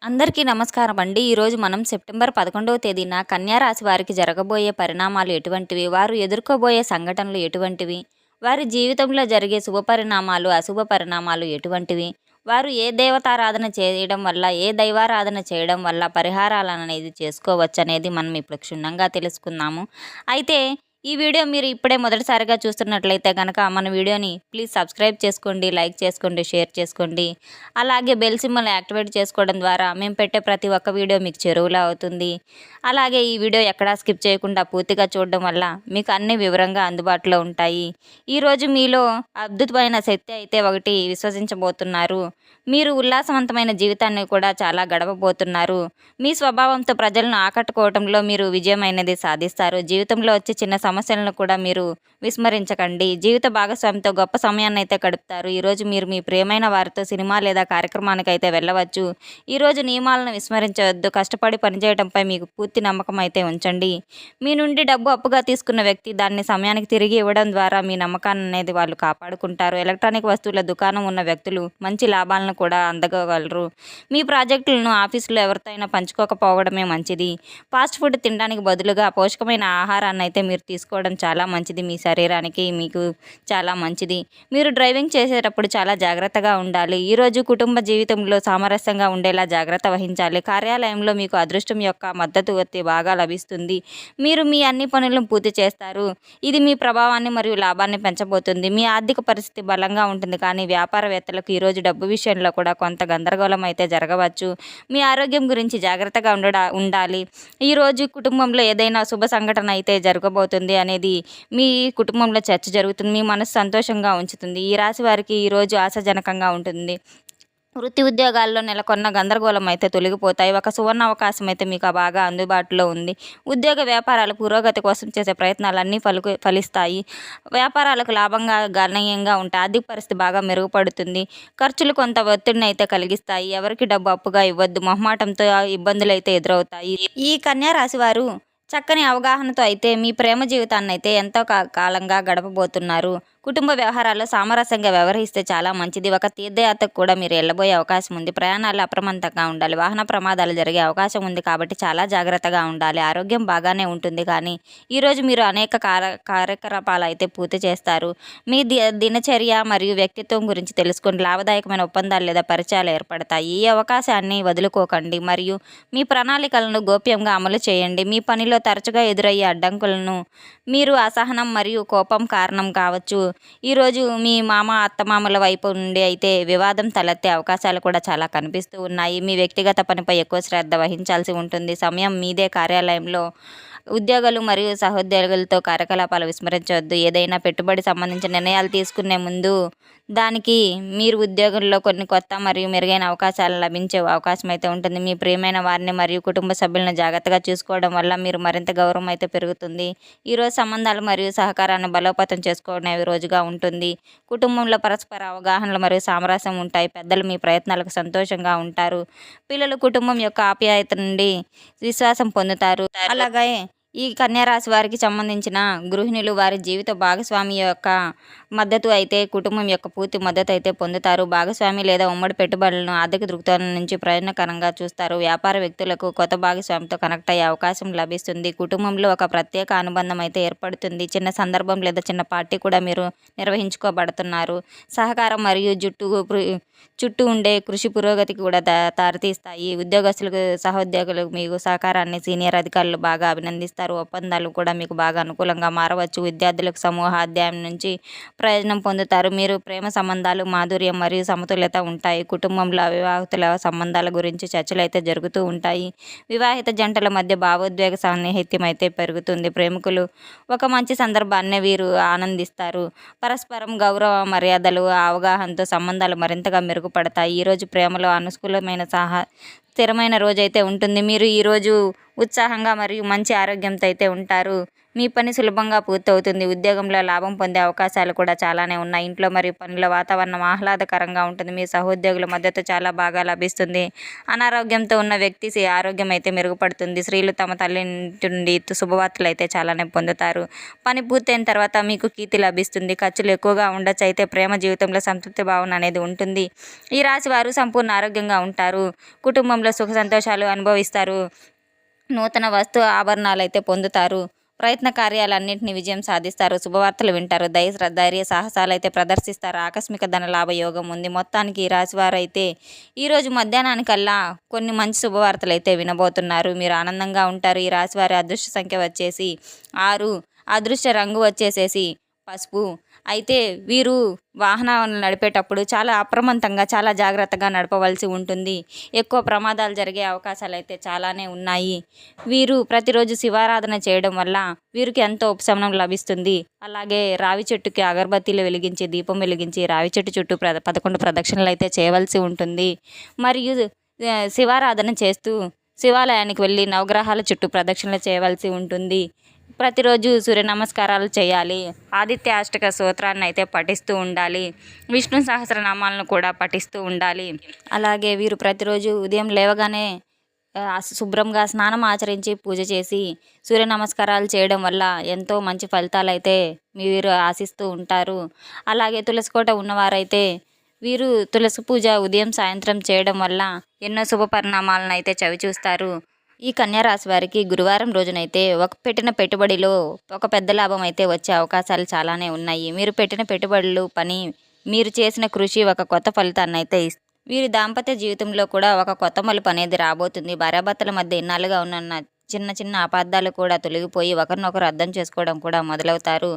అందరికీ నమస్కారం అండి. ఈరోజు మనం సెప్టెంబర్ 11వ తేదీన కన్యా రాశి వారికి జరగబోయే పరిణామాలు ఎటువంటివి, వారు ఎదుర్కోబోయే సంఘటనలు ఎటువంటివి, వారి జీవితంలో జరిగే శుభ పరిణామాలు, అశుభ పరిణామాలు ఎటువంటివి, వారు ఏ దేవతారాధన చేయడం వల్ల, ఏ దైవారాధన చేయడం వల్ల పరిహారాలనేది చేసుకోవచ్చనేది మనం ఇప్పుడు క్షుణ్ణంగా తెలుసుకుందాము. అయితే ఈ వీడియో మీరు ఇప్పుడే మొదటిసారిగా చూస్తున్నట్లయితే గనక మన వీడియోని ప్లీజ్ సబ్స్క్రైబ్ చేసుకోండి, లైక్ చేసుకోండి, షేర్ చేసుకోండి. అలాగే బెల్ సింబల్ని యాక్టివేట్ చేసుకోవడం ద్వారా మేము పెట్టే ప్రతి ఒక్క వీడియో మీకు చేరువలో అవుతుంది. అలాగే ఈ వీడియో ఎక్కడా స్కిప్ చేయకుండా పూర్తిగా చూడడం వల్ల మీకు అన్ని వివరంగా అందుబాటులో ఉంటాయి. ఈరోజు మీలో అద్భుతమైన శక్తి అయితే ఒకటి విశ్వసించబోతున్నారు. మీరు ఉల్లాసవంతమైన జీవితాన్ని కూడా చాలా గడపబోతున్నారు. మీ స్వభావంతో ప్రజలను ఆకట్టుకోవడంలో మీరు విజయమైనది సాధిస్తారు. జీవితంలో వచ్చే చిన్న సమస్యలను కూడా మీరు విస్మరించకండి. జీవిత భాగస్వామితో గొప్ప సమయాన్ని అయితే గడుపుతారు. ఈరోజు మీరు మీ ప్రియమైన వారితో సినిమా లేదా కార్యక్రమానికి అయితే వెళ్ళవచ్చు. ఈరోజు నియమాలను విస్మరించవద్దు. కష్టపడి పనిచేయడంపై మీకు పూర్తి నమ్మకం అయితే ఉంచండి. మీ నుండి డబ్బు అప్పుగా తీసుకున్న వ్యక్తి దాన్ని సమయానికి తిరిగి ఇవ్వడం ద్వారా మీ నమ్మకాన్ని అనేది వాళ్ళు కాపాడుకుంటారు. ఎలక్ట్రానిక్ వస్తువుల దుకాణం ఉన్న వ్యక్తులు మంచి లాభాలను కూడా అందగలరు. మీ ప్రాజెక్టులను ఆఫీసులో ఎవరితో అయినా పంచుకోకపోవడమే మంచిది. ఫాస్ట్ ఫుడ్ తినడానికి బదులుగా పోషకమైన ఆహారాన్ని అయితే మీరు తీసుకోవడం చాలా మంచిది. మీ శరీరానికి మీకు చాలా మంచిది. మీరు డ్రైవింగ్ చేసేటప్పుడు చాలా జాగ్రత్తగా ఉండాలి. ఈరోజు కుటుంబ జీవితంలో సామరస్యంగా ఉండేలా జాగ్రత్త వహించాలి. కార్యాలయంలో మీకు అదృష్టం యొక్క మద్దతు బాగా లభిస్తుంది. మీరు మీ అన్ని పనులను పూర్తి చేస్తారు. ఇది మీ ప్రభావాన్ని మరియు లాభాన్ని పెంచబోతుంది. మీ ఆర్థిక పరిస్థితి బలంగా ఉంటుంది, కానీ వ్యాపారవేత్తలకు ఈరోజు డబ్బు విషయంలో కూడా కొంత గందరగోళం అయితే జరగవచ్చు. మీ ఆరోగ్యం గురించి జాగ్రత్తగా ఉండాలి. ఈరోజు కుటుంబంలో ఏదైనా శుభ సంఘటన అయితే జరగబోతుంది అనేది మీ కుటుంబంలో చర్చ జరుగుతుంది. మీ మనసు సంతోషంగా ఉంచుతుంది. ఈ రాశి వారికి ఈరోజు ఆశాజనకంగా ఉంటుంది. వృత్తి ఉద్యోగాల్లో నెలకొన్న గందరగోళం అయితే తొలగిపోతాయి. ఒక సువర్ణ అవకాశం అయితే మీకు బాగా అందుబాటులో ఉంది. ఉద్యోగ వ్యాపారాల పురోగతి కోసం చేసే ప్రయత్నాలన్నీ ఫలిస్తాయి. వ్యాపారాలకు లాభంగా గణనీయంగా ఉంటాయి. ఆర్థిక పరిస్థితి బాగా మెరుగుపడుతుంది. ఖర్చులు కొంత ఒత్తిడిని అయితే కలిగిస్తాయి. ఎవరికి డబ్బు అప్పుగా ఇవ్వద్దు. మొహమాటంతో ఇబ్బందులు అయితే ఎదురవుతాయి. ఈ కన్యా రాశి వారు చక్కని అవగాహనతో అయితే మీ ప్రేమ జీవితాన్ని అయితే ఎంతో కాలంగా గడపబోతున్నారు. కుటుంబ వ్యవహారాల్లో సామరస్యంగా వ్యవహరిస్తే చాలా మంచిది. ఒక తీర్థయాత్రకు కూడా మీరు వెళ్ళబోయే అవకాశం ఉంది. ప్రయాణాల్లో అప్రమత్తంగా ఉండాలి. వాహన ప్రమాదాలు జరిగే అవకాశం ఉంది కాబట్టి చాలా జాగ్రత్తగా ఉండాలి. ఆరోగ్యం బాగానే ఉంటుంది, కానీ ఈరోజు మీరు అనేక కార్యకలాపాలు అయితే పూర్తి చేస్తారు. మీ దినచర్య మరియు వ్యక్తిత్వం గురించి తెలుసుకొని లాభదాయకమైన ఒప్పందాలు లేదా పరిచయాలు ఏర్పడతాయి. ఈ అవకాశాన్ని వదులుకోకండి మరియు మీ ప్రణాళికలను గోప్యంగా అమలు చేయండి. మీ పనిలో తరచుగా ఎదురయ్యే అడ్డంకులను మీరు అసహనం మరియు కోపం కారణం కావచ్చు. ఈరోజు మీ అత్తమామల వైపు నుండి అయితే వివాదం తలెత్తే అవకాశాలు కూడా చాలా కనిపిస్తూ ఉన్నాయి. మీ వ్యక్తిగత పనిపై ఎక్కువ శ్రద్ధ వహించాల్సి ఉంటుంది. సమయం మీదే. కార్యాలయంలో ఉద్యోగులు మరియు సహోద్యోగులతో కార్యకలాపాలు విస్మరించవద్దు. ఏదైనా పెట్టుబడి సంబంధించిన నిర్ణయాలు తీసుకునే ముందు దానికి మీరు ఉద్యోగంలో కొన్ని కొత్త మరియు మెరుగైన అవకాశాలు లభించే అవకాశం అయితే ఉంటుంది. మీ ప్రియమైన వారిని మరియు కుటుంబ సభ్యులను జాగ్రత్తగా చూసుకోవడం వల్ల మీరు మరింత గౌరవం అయితే పెరుగుతుంది. ఈరోజు సంబంధాలు మరియు సహకారాన్ని బలోపేతం చేసుకోవడం రోజుగా ఉంటుంది. కుటుంబంలో పరస్పర అవగాహనలు మరియు సామరస్యం ఉంటాయి. పెద్దలు మీ ప్రయత్నాలకు సంతోషంగా ఉంటారు. పిల్లలు కుటుంబం యొక్క ఆప్యాయత నుండి విశ్వాసం పొందుతారు. అలాగే ఈ కన్యా రాశి వారికి సంబంధించిన గృహిణులు వారి జీవిత భాగస్వామి యొక్క మద్దతు అయితే కుటుంబం యొక్క పూర్తి మద్దతు అయితే పొందుతారు. భాగస్వామి లేదా ఉమ్మడి పెట్టుబడులను ఆర్థిక దృక్పథం నుంచి ప్రయోజనకరంగా చూస్తారు. వ్యాపార వ్యక్తులకు కొత్త భాగస్వామితో కనెక్ట్ అయ్యే అవకాశం లభిస్తుంది. కుటుంబంలో ఒక ప్రత్యేక అనుబంధం అయితే ఏర్పడుతుంది. చిన్న సందర్భం లేదా చిన్న పార్టీ కూడా మీరు నిర్వహించుకోబడుతున్నారు. సహకారం మరియు చుట్టూ ఉండే కృషి పురోగతికి కూడా దారితీస్తాయి. ఉద్యోగస్తులకు సహోద్యోగులకు మీకు సహకారాన్ని సీనియర్ అధికారులు బాగా అభినందిస్తారు. ఒప్పందాలు కూడా మీకు బాగా అనుకూలంగా మారవచ్చు. విద్యార్థులకు సమూహ అధ్యాయం నుంచి ప్రయోజనం పొందుతారు. మీరు ప్రేమ సంబంధాలు మాధుర్యం మరియు సమతుల్యత ఉంటాయి. కుటుంబంలో అవివాహితుల సంబంధాల గురించి చర్చలు అయితే జరుగుతూ ఉంటాయి. వివాహిత జంటల మధ్య భావోద్వేగ సాన్నిహిత్యం అయితే పెరుగుతుంది. ప్రేమికులు ఒక మంచి సందర్భాన్ని వీరు ఆనందిస్తారు. పరస్పరం గౌరవ మర్యాదలు అవగాహనతో సంబంధాలు మరింతగా మెరుగుపడతాయి. ఈరోజు ప్రేమలో అనుకూలమైన స్థిరమైన రోజైతే ఉంటుంది. మీరు ఈరోజు ఉత్సాహంగా మరియు మంచి ఆరోగ్యంతో అయితే ఉంటారు. మీ పని సులభంగా పూర్తవుతుంది. ఉద్యోగంలో లాభం పొందే అవకాశాలు కూడా చాలానే ఉన్నాయి. ఇంట్లో మరియు పనుల వాతావరణం ఆహ్లాదకరంగా ఉంటుంది. మీ సహోద్యోగుల మద్దతు చాలా బాగా లభిస్తుంది. అనారోగ్యంతో ఉన్న వ్యక్తి ఆరోగ్యం అయితే మెరుగుపడుతుంది. స్త్రీలు తమ తల్లి నుండి శుభవార్తలు అయితే చాలానే పొందుతారు. పని పూర్తయిన తర్వాత మీకు కీర్తి లభిస్తుంది. ఖర్చులు ఎక్కువగా ఉండొచ్చు, అయితే ప్రేమ జీవితంలో సంతృప్తి భావన అనేది ఉంటుంది. ఈ రాశి వారు సంపూర్ణ ఆరోగ్యంగా ఉంటారు. కుటుంబంలో సుఖ సంతోషాలు అనుభవిస్తారు. నూతన వస్తు ఆభరణాలు అయితే పొందుతారు. ప్రయత్న కార్యాలన్నింటినీ విజయం సాధిస్తారు. శుభవార్తలు వింటారు. ధైర్య సాహసాలు అయితే ప్రదర్శిస్తారు. ఆకస్మిక ధన లాభ యోగం ఉంది. మొత్తానికి ఈ రాశివారు అయితే ఈరోజు మధ్యాహ్నానికల్లా కొన్ని మంచి శుభవార్తలు అయితే వినబోతున్నారు. మీరు ఆనందంగా ఉంటారు. ఈ రాశివారి అదృష్ట సంఖ్య వచ్చేసి 6, అదృష్ట రంగు వచ్చేసేసి పసుపు. అయితే వీరు వాహనాలను నడిపేటప్పుడు చాలా అప్రమత్తంగా, చాలా జాగ్రత్తగా నడపవలసి ఉంటుంది. ఎక్కువ ప్రమాదాలు జరిగే అవకాశాలు అయితే చాలానే ఉన్నాయి. వీరు ప్రతిరోజు శివారాధన చేయడం వల్ల వీరికి ఎంతో ఉపశమనం లభిస్తుంది. అలాగే రావి చెట్టుకి అగరబత్తీలు వెలిగించి, దీపం వెలిగించి రావి చెట్టు చుట్టూ 11 ప్రదక్షిణలు అయితే చేయవలసి ఉంటుంది. మరియు శివారాధన చేస్తూ శివాలయానికి వెళ్ళి నవగ్రహాల చుట్టూ ప్రదక్షిణలు చేయవలసి ఉంటుంది. ప్రతిరోజు సూర్య నమస్కారాలు చేయాలి. ఆదిత్య అష్టక స్తోత్రాన్ని అయితే పఠిస్తూ ఉండాలి. విష్ణు సహస్రనామాలను కూడా పఠిస్తూ ఉండాలి. అలాగే వీరు ప్రతిరోజు ఉదయం లేవగానే శుభ్రంగా స్నానం ఆచరించి పూజ చేసి సూర్య నమస్కారాలు చేయడం వల్ల ఎంతో మంచి ఫలితాలు అయితే వీరు ఆశిస్తూ ఉంటారు. అలాగే తులసి కోట ఉన్నవారైతే వీరు తులసి పూజ ఉదయం సాయంత్రం చేయడం వల్ల ఎన్నో శుభ పరిణామాలను అయితే చవిచూస్తారు. ఈ కన్యా రాశి వారికి గురువారం రోజునైతే పెట్టిన పెట్టుబడిలో ఒక పెద్ద లాభం అయితే వచ్చే అవకాశాలు చాలానే ఉన్నాయి. మీరు పెట్టిన పెట్టుబడులు, పని, మీరు చేసిన కృషి ఒక కొత్త ఫలితాన్ని అయితే వీరి దాంపత్య జీవితంలో కూడా ఒక కొత్త మలుపు అనేది రాబోతుంది. భార్యాభర్తల మధ్య ఇన్నాళ్ళుగా ఉన్న చిన్న చిన్న అపార్థాలు కూడా తొలగిపోయి ఒకరినొకరు అర్థం చేసుకోవడం కూడా మొదలవుతారు.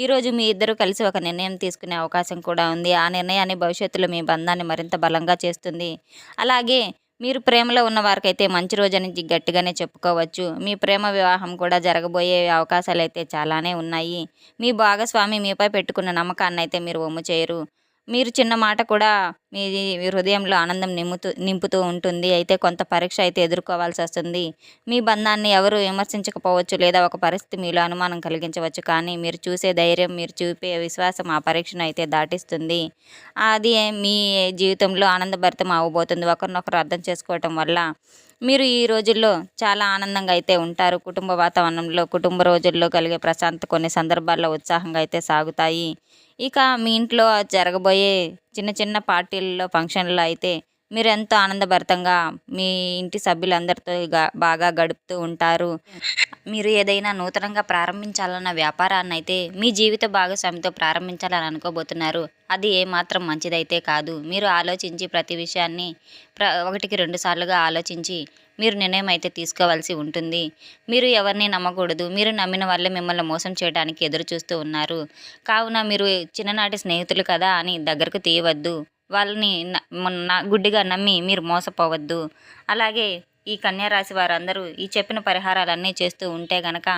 ఈరోజు మీ ఇద్దరు కలిసి ఒక నిర్ణయం తీసుకునే అవకాశం కూడా ఉంది. ఆ నిర్ణయాన్ని భవిష్యత్తులో మీ బంధాన్ని మరింత బలంగా చేస్తుంది. అలాగే మీరు ప్రేమలో ఉన్న వారికైతే మంచి రోజని గట్టిగానే చెప్పుకోవచ్చు. మీ ప్రేమ వివాహం కూడా జరగబోయే అవకాశాలు అయితే చాలానే ఉన్నాయి. మీ భాగస్వామి మీపై పెట్టుకున్న నమ్మకాన్ని అయితే మీరు వమ్ము చేయరు. మీరు చిన్న మాట కూడా మీ హృదయంలో ఆనందం నింపుతూ ఉంటుంది. అయితే కొంత పరీక్ష అయితే ఎదుర్కోవాల్సి వస్తుంది. మీ బంధాన్ని ఎవరు విమర్శించకపోవచ్చు, లేదా ఒక పరిస్థితి మీలో అనుమానం కలిగించవచ్చు. కానీ మీరు చూసే ధైర్యం, మీరు చూపే విశ్వాసం ఆ పరీక్షను అయితే దాటిస్తుంది. అది మీ జీవితంలో ఆనందభరితం అవ్వబోతుంది. ఒకరినొకరు అర్థం చేసుకోవటం వల్ల మీరు ఈ రోజుల్లో చాలా ఆనందంగా అయితే ఉంటారు. కుటుంబ వాతావరణంలో, కుటుంబ రోజుల్లో కలిగే ప్రశాంతత కొన్ని సందర్భాల్లో ఉత్సాహంగా అయితే సాగుతాయి. ఇక మీ ఇంట్లో జరగబోయే చిన్న చిన్న పార్టీల్లో, ఫంక్షన్లో అయితే మీరు ఎంతో ఆనందభరితంగా మీ ఇంటి సభ్యులందరితో బాగా గడుపుతూ ఉంటారు. మీరు ఏదైనా నూతనంగా ప్రారంభించాలన్న వ్యాపారాన్ని అయితే మీ జీవిత భాగస్వామితో ప్రారంభించాలని అనుకోబోతున్నారు. అది ఏమాత్రం మంచిదైతే కాదు. మీరు ఆలోచించి ప్రతి విషయాన్ని 1కి 2 సార్లుగా ఆలోచించి మీరు నిర్ణయం అయితే తీసుకోవాల్సి ఉంటుంది. మీరు ఎవరిని నమ్మకూడదు. మీరు నమ్మిన వాళ్ళే మిమ్మల్ని మోసం చేయడానికి ఎదురు చూస్తూ ఉన్నారు. కావున మీరు చిన్ననాటి స్నేహితులు కదా అని దగ్గరకు తీయవద్దు. వాళ్ళని గుడ్డిగా నమ్మి మీరు మోసపోవద్దు. అలాగే ఈ కన్యా రాశి వారందరూ ఈ చెప్పిన పరిహారాలన్నీ చేస్తూ ఉంటే గనక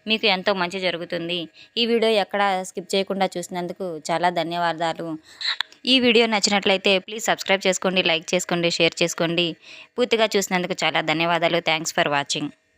మీకు ఎంతో మంచి జరుగుతుంది. ఈ వీడియో ఎక్కడ స్కిప్ చేయకుండా చూసినందుకు చాలా ధన్యవాదాలు. ఈ వీడియో నచ్చినట్లయితే ప్లీజ్ సబ్స్క్రైబ్ చేసుకోండి, లైక్ చేసుకోండి, షేర్ చేసుకోండి. పూర్తిగా చూసినందుకు చాలా ధన్యవాదాలు. Thanks for watching.